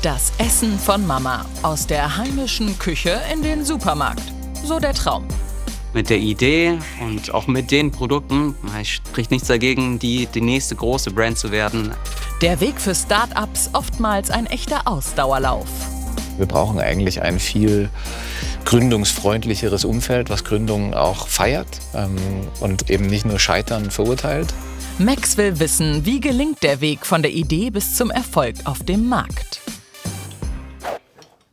Das Essen von Mama. Aus der heimischen Küche in den Supermarkt. So der Traum. Mit der Idee und auch mit den Produkten spricht nichts dagegen, die nächste große Brand zu werden. Der Weg für Start-ups oftmals ein echter Ausdauerlauf. Wir brauchen eigentlich ein viel gründungsfreundlicheres Umfeld, was Gründungen auch feiert und eben nicht nur Scheitern verurteilt. Max will wissen, wie gelingt der Weg von der Idee bis zum Erfolg auf dem Markt.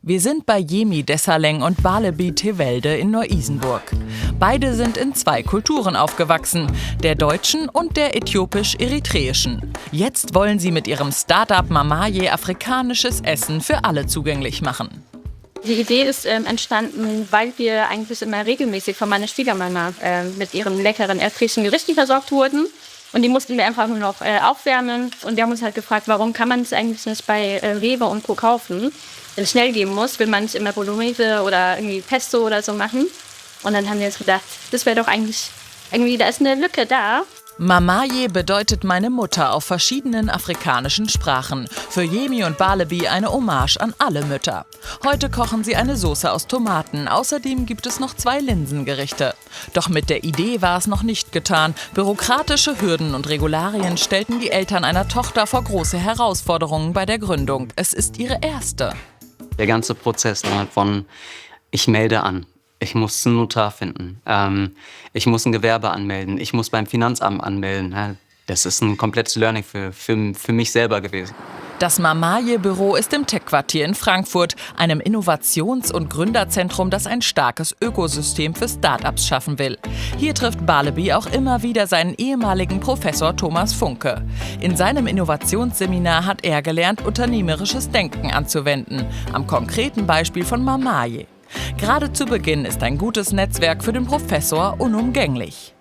Wir sind bei Yemi Dessaleng und Barleby Tewelde in Neu-Isenburg. Beide sind in 2 Kulturen aufgewachsen, der deutschen und der äthiopisch-eritreischen. Jetzt wollen sie mit ihrem Start-up Mamaye afrikanisches Essen für alle zugänglich machen. Die Idee ist entstanden, weil wir eigentlich immer regelmäßig von meiner Schwiegermama mit ihren leckeren eritreischen Gerichten versorgt wurden. Und die mussten wir einfach nur noch aufwärmen. Und wir haben uns halt gefragt, warum kann man es eigentlich nicht bei Rewe und Co. kaufen? Wenn es schnell gehen muss, will man nicht immer Bolognese oder irgendwie Pesto oder so machen. Und dann haben wir uns gedacht, das wäre doch eigentlich, da ist eine Lücke da. Mamaye bedeutet meine Mutter auf verschiedenen afrikanischen Sprachen. Für Yemi und Barleby eine Hommage an alle Mütter. Heute kochen sie eine Soße aus Tomaten. Außerdem gibt es noch 2 Linsengerichte. Doch mit der Idee war es noch nicht getan. Bürokratische Hürden und Regularien stellten die Eltern einer Tochter vor große Herausforderungen bei der Gründung. Es ist ihre erste. Der ganze Prozess von ich melde an. Ich muss einen Notar finden. Ich muss ein Gewerbe anmelden. Ich muss beim Finanzamt anmelden. Das ist ein komplettes Learning für mich selber gewesen. Das Mamaye-Büro ist im Tech-Quartier in Frankfurt, einem Innovations- und Gründerzentrum, das ein starkes Ökosystem für Start-ups schaffen will. Hier trifft Barleby auch immer wieder seinen ehemaligen Professor Thomas Funke. In seinem Innovationsseminar hat er gelernt, unternehmerisches Denken anzuwenden. Am konkreten Beispiel von Mamaye. Gerade zu Beginn ist ein gutes Netzwerk für den Professor unumgänglich.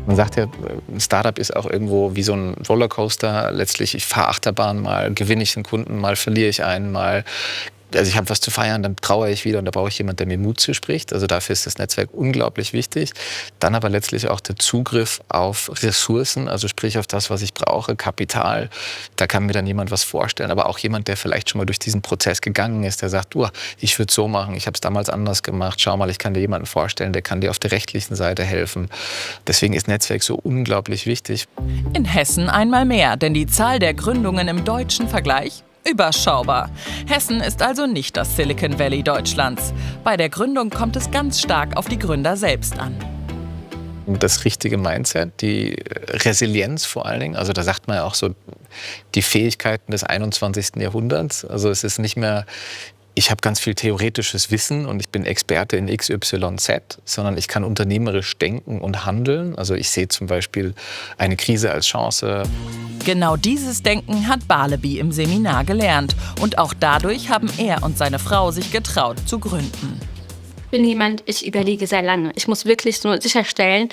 Man sagt ja, ein Startup ist auch irgendwo wie so ein Rollercoaster. Letztlich, ich fahre Achterbahn, mal gewinne ich einen Kunden, mal verliere ich einen, mal... Also ich habe was zu feiern, dann trauere ich wieder und da brauche ich jemanden, der mir Mut zuspricht. Also dafür ist das Netzwerk unglaublich wichtig. Dann aber letztlich auch der Zugriff auf Ressourcen, also sprich auf das, was ich brauche, Kapital. Da kann mir dann jemand was vorstellen, aber auch jemand, der vielleicht schon mal durch diesen Prozess gegangen ist, der sagt, ich würde es so machen, ich habe es damals anders gemacht, schau mal, ich kann dir jemanden vorstellen, der kann dir auf der rechtlichen Seite helfen. Deswegen ist Netzwerk so unglaublich wichtig. In Hessen einmal mehr, denn die Zahl der Gründungen im deutschen Vergleich überschaubar. Hessen ist also nicht das Silicon Valley Deutschlands. Bei der Gründung kommt es ganz stark auf die Gründer selbst an. Das richtige Mindset, die Resilienz vor allen Dingen, also da sagt man ja auch so die Fähigkeiten des 21. Jahrhunderts. Also es ist nicht mehr, ich habe ganz viel theoretisches Wissen und ich bin Experte in XYZ, sondern ich kann unternehmerisch denken und handeln. Also ich sehe zum Beispiel eine Krise als Chance. Genau dieses Denken hat Barleby im Seminar gelernt. Und auch dadurch haben er und seine Frau sich getraut zu gründen. Ich bin jemand, ich überlege sehr lange. Ich muss wirklich so sicherstellen,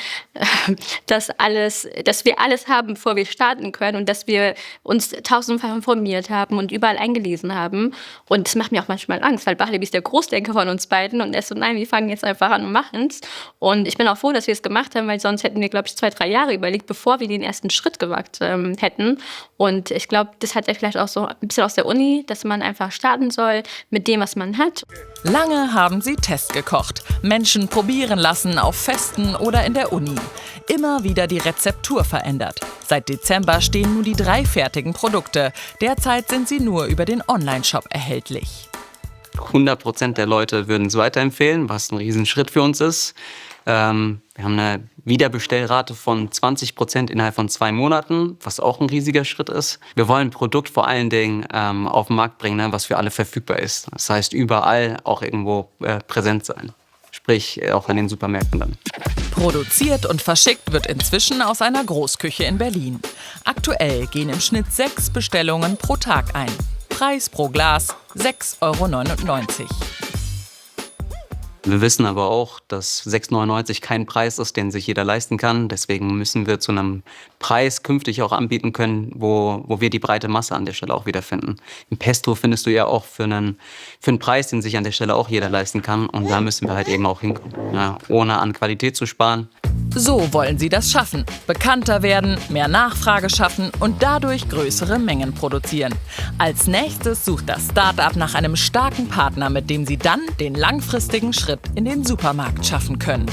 dass wir alles haben, bevor wir starten können und dass wir uns tausendfach informiert haben und überall eingelesen haben. Und das macht mir auch manchmal Angst, weil Barleby ist der Großdenker von uns beiden und er ist so, nein, wir fangen jetzt einfach an und machen es. Und ich bin auch froh, dass wir es gemacht haben, weil sonst hätten wir, glaube ich, 2-3 Jahre überlegt, bevor wir den ersten Schritt gewagt hätten. Und ich glaube, das hat er vielleicht auch so ein bisschen aus der Uni, dass man einfach starten soll mit dem, was man hat. Lange haben sie Test gekocht, Menschen probieren lassen auf Festen oder in der Uni. Immer wieder die Rezeptur verändert. Seit Dezember stehen nun die 3 fertigen Produkte. Derzeit sind sie nur über den Onlineshop erhältlich. 100% der Leute würden es weiterempfehlen, was ein Riesenschritt für uns ist. Wir haben eine Wiederbestellrate von 20% innerhalb von 2 Monaten, was auch ein riesiger Schritt ist. Wir wollen ein Produkt vor allen Dingen auf den Markt bringen, was für alle verfügbar ist. Das heißt, überall auch irgendwo präsent sein. Sprich, auch in den Supermärkten dann. Produziert und verschickt wird inzwischen aus einer Großküche in Berlin. Aktuell gehen im Schnitt 6 Bestellungen pro Tag ein. Preis pro Glas 6,99 €. Wir wissen aber auch, dass 6,99 € kein Preis ist, den sich jeder leisten kann. Deswegen müssen wir zu einem Preis künftig auch anbieten können, wo wir die breite Masse an der Stelle auch wiederfinden. Im Pesto findest du ja auch für einen Preis, den sich an der Stelle auch jeder leisten kann. Und da müssen wir halt eben auch hinkommen, ja, ohne an Qualität zu sparen. So wollen sie das schaffen. Bekannter werden, mehr Nachfrage schaffen und dadurch größere Mengen produzieren. Als nächstes sucht das Start-up nach einem starken Partner, mit dem sie dann den langfristigen Schritt in den Supermarkt schaffen können.